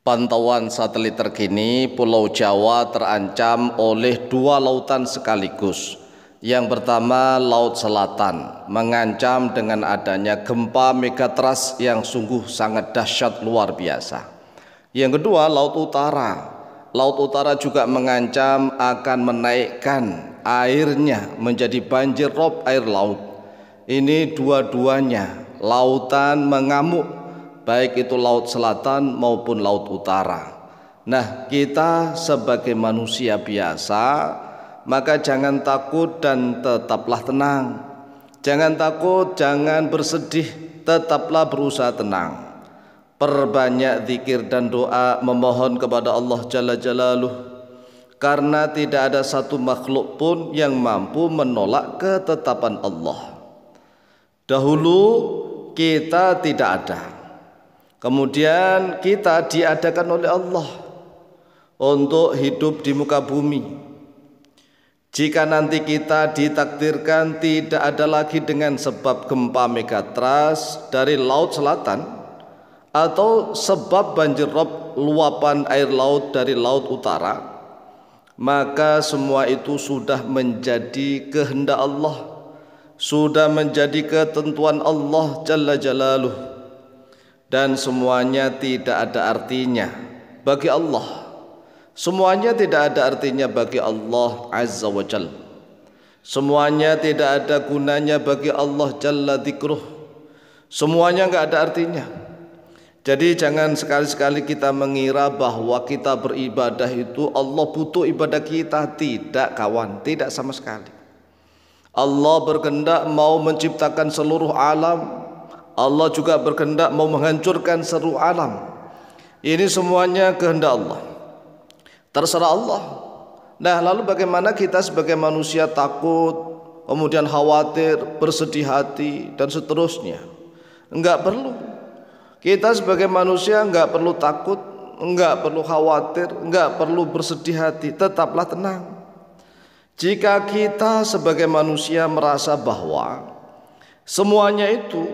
Pantauan satelit terkini, Pulau Jawa terancam oleh dua lautan sekaligus. Yang pertama, Laut Selatan, mengancam dengan adanya gempa megatrust yang sungguh sangat dahsyat luar biasa. Yang kedua, Laut Utara. Laut Utara juga mengancam akan menaikkan airnya menjadi banjir rob air laut. Ini dua-duanya lautan mengamuk, baik itu Laut Selatan maupun Laut Utara. Nah, kita sebagai manusia biasa, maka jangan takut dan tetaplah tenang. Jangan takut, jangan bersedih, tetaplah berusaha tenang. Perbanyak zikir dan doa memohon kepada Allah Jalla Jalaluh, karena tidak ada satu makhluk pun yang mampu menolak ketetapan Allah. Dahulu kita tidak ada, kemudian kita diadakan oleh Allah untuk hidup di muka bumi. Jika nanti kita ditakdirkan tidak ada lagi dengan sebab gempa megatrust dari Laut Selatan atau sebab banjir rob luapan air laut dari Laut Utara, maka semua itu sudah menjadi kehendak Allah, sudah menjadi ketentuan Allah Jalla Jalaluh, dan semuanya tidak ada artinya bagi Allah. Semuanya tidak ada artinya bagi Allah Azza wa Jalla. Semuanya tidak ada gunanya bagi Allah Jalla Dzikruh. Semuanya enggak ada artinya. Jadi jangan sekali-sekali kita mengira bahwa kita beribadah itu Allah butuh ibadah kita. Tidak kawan, tidak sama sekali. Allah berkehendak mau menciptakan seluruh alam, Allah juga berkehendak mau menghancurkan seluruh alam. Ini semuanya kehendak Allah, terserah Allah. Nah, lalu bagaimana kita sebagai manusia takut, kemudian khawatir, bersedih hati, dan seterusnya? Enggak perlu. Kita sebagai manusia enggak perlu takut, enggak perlu khawatir, enggak perlu bersedih hati, tetaplah tenang. Jika kita sebagai manusia merasa bahwa semuanya itu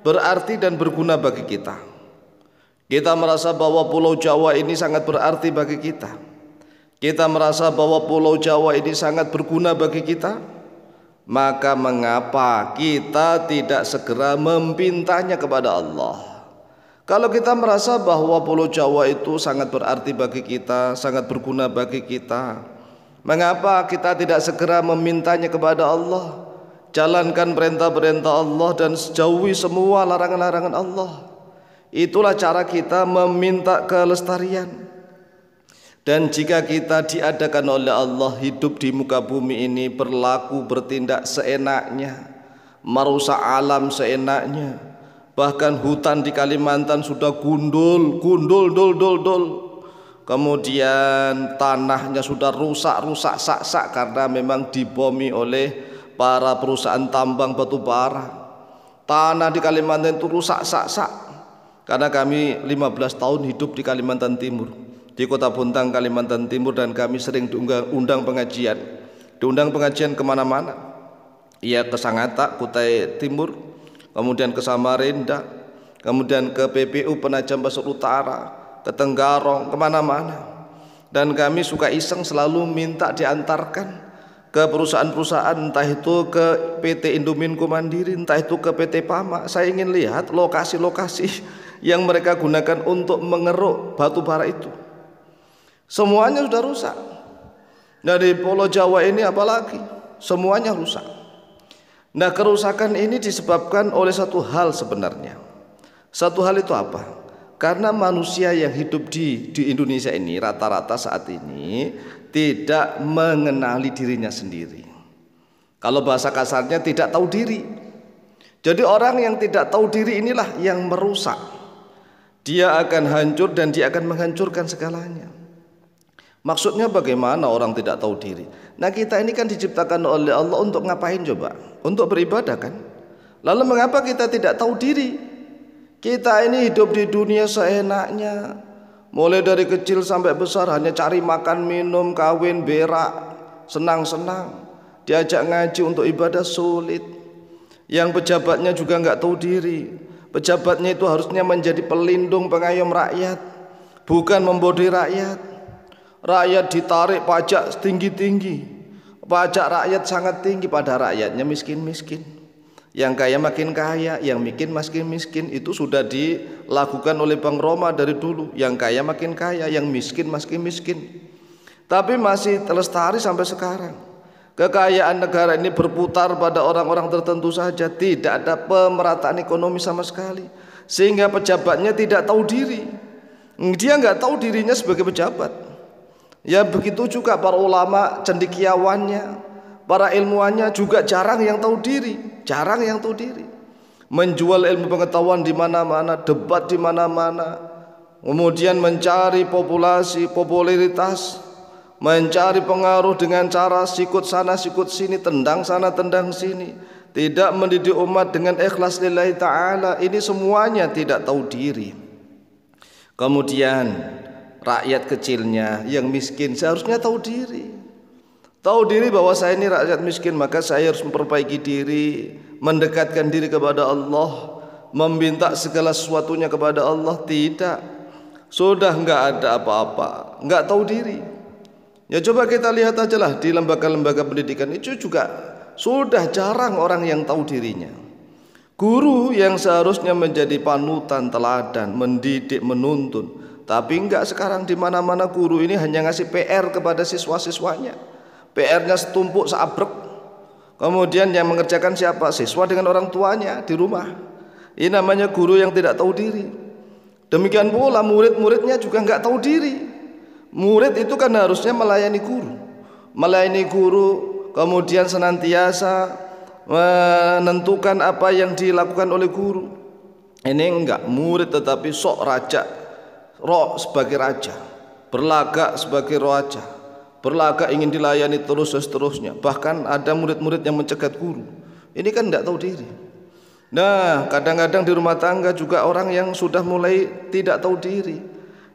berarti dan berguna bagi kita, kita merasa bahwa Pulau Jawa ini sangat berarti bagi kita, kita merasa bahwa Pulau Jawa ini sangat berguna bagi kita, maka mengapa kita tidak segera memintanya kepada Allah? Kalau kita merasa bahwa Pulau Jawa itu sangat berarti bagi kita, sangat berguna bagi kita, mengapa kita tidak segera memintanya kepada Allah? Jalankan perintah-perintah Allah dan jauhi semua larangan-larangan Allah. Itulah cara kita meminta kelestarian. Dan jika kita diadakan oleh Allah hidup di muka bumi ini, berlaku bertindak seenaknya, merusak alam seenaknya, bahkan hutan di Kalimantan sudah gundul, kemudian tanahnya sudah rusak sak karena memang dibomi oleh para perusahaan tambang batu bara. Tanah di Kalimantan itu rusak sak karena kami 15 tahun hidup di Kalimantan Timur, di Kota Bontang, Kalimantan Timur, dan kami sering diundang pengajian kemana-mana. Iya, ke Sangatta, Kutai Timur, kemudian ke Samarinda, kemudian ke PPU Penajam Pasir Utara, ke Tenggarong, kemana-mana. Dan kami suka iseng selalu minta diantarkan ke perusahaan-perusahaan, entah itu ke PT Indominco Mandiri, entah itu ke PT Pama. Saya ingin lihat lokasi-lokasi yang mereka gunakan untuk mengeruk batu bara itu. Semuanya sudah rusak. Nah, di Pulau Jawa ini apalagi, semuanya rusak. Nah, kerusakan ini disebabkan oleh satu hal sebenarnya. Satu hal itu apa? Karena manusia yang hidup di Indonesia ini rata-rata saat ini tidak mengenali dirinya sendiri. Kalau bahasa kasarnya tidak tahu diri. Jadi orang yang tidak tahu diri inilah yang merusak. Dia akan hancur dan dia akan menghancurkan segalanya. Maksudnya bagaimana orang tidak tahu diri? Nah, kita ini kan diciptakan oleh Allah untuk ngapain coba? Untuk beribadah kan? Lalu mengapa kita tidak tahu diri? Kita ini hidup di dunia seenaknya, mulai dari kecil sampai besar hanya cari makan, minum, kawin, berak, senang-senang. Diajak ngaji untuk ibadah sulit. Yang pejabatnya juga nggak tahu diri. Pejabatnya itu harusnya menjadi pelindung, pengayom rakyat. bukan membodohi rakyat. Rakyat ditarik pajak setinggi-tinggi, pajak rakyat sangat tinggi, pada rakyatnya miskin-miskin. Yang kaya makin kaya, yang miskin makin miskin. Itu sudah dilakukan oleh Bang Roma dari dulu. Yang kaya makin kaya, yang miskin makin miskin. Tapi masih terlestari sampai sekarang. Kekayaan negara ini berputar pada orang-orang tertentu saja, tidak ada pemerataan ekonomi sama sekali. Sehingga pejabatnya tidak tahu diri. Dia nggak tahu dirinya sebagai pejabat. Ya begitu juga para ulama cendekiawannya, para ilmuwannya juga jarang yang tahu diri, jarang yang tahu diri. Menjual ilmu pengetahuan di mana-mana, debat di mana-mana, kemudian mencari popularitas, mencari pengaruh dengan cara sikut sana sikut sini, tendang sana tendang sini, tidak mendidik umat dengan ikhlas lillahi ta'ala. Ini semuanya tidak tahu diri. Kemudian rakyat kecilnya yang miskin seharusnya tahu diri. Tahu diri bahwa saya ini rakyat miskin, maka saya harus memperbaiki diri, mendekatkan diri kepada Allah, meminta segala sesuatunya kepada Allah. Tidak, sudah enggak ada apa-apa, enggak tahu diri. Ya coba kita lihat aja lah di lembaga-lembaga pendidikan itu juga sudah jarang orang yang tahu dirinya. Guru yang seharusnya menjadi panutan, teladan, mendidik, menuntun, tapi enggak, sekarang di mana-mana guru ini hanya ngasih PR kepada siswa-siswanya. PR-nya setumpuk seabrek. Kemudian yang mengerjakan siapa? Siswa dengan orang tuanya di rumah. Ini namanya guru yang tidak tahu diri. Demikian pula murid-muridnya juga enggak tahu diri. Murid itu kan harusnya melayani guru. Melayani guru, kemudian senantiasa menentukan apa yang dilakukan oleh guru. Ini enggak, murid tetapi sok raja, roh sebagai raja, berlagak sebagai raja, berlagak ingin dilayani terus dan seterusnya. Bahkan ada murid-murid yang mencegat guru. Ini kan tidak tahu diri. Nah, kadang-kadang di rumah tangga juga orang yang sudah mulai tidak tahu diri.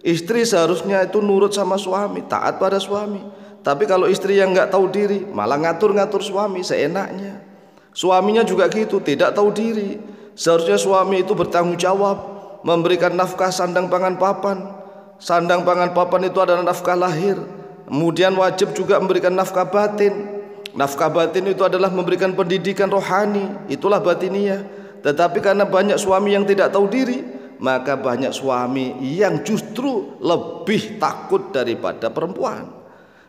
Istri seharusnya itu nurut sama suami, taat pada suami. Tapi kalau istri yang nggak tahu diri, malah ngatur-ngatur suami seenaknya. Suaminya juga gitu, tidak tahu diri. Seharusnya suami itu bertanggung jawab, memberikan nafkah sandang pangan papan. Sandang pangan papan itu adalah nafkah lahir. Kemudian wajib juga memberikan nafkah batin. Nafkah batin itu adalah memberikan pendidikan rohani, itulah batiniyah. Tetapi karena banyak suami yang tidak tahu diri, maka banyak suami yang justru lebih takut daripada perempuan.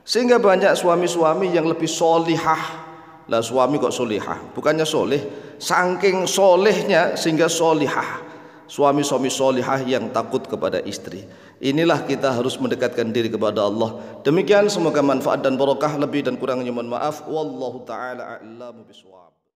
Sehingga banyak suami-suami yang lebih solihah. Lah suami kok solihah? Bukannya soleh, saking solehnya sehingga solihah. Suami-suami solihah yang takut kepada istri. Inilah kita harus mendekatkan diri kepada Allah. Demikian, semoga manfaat dan barokah. Lebih dan kurangnya mohon maaf. Wallahu ta'ala a'lamu bishawab.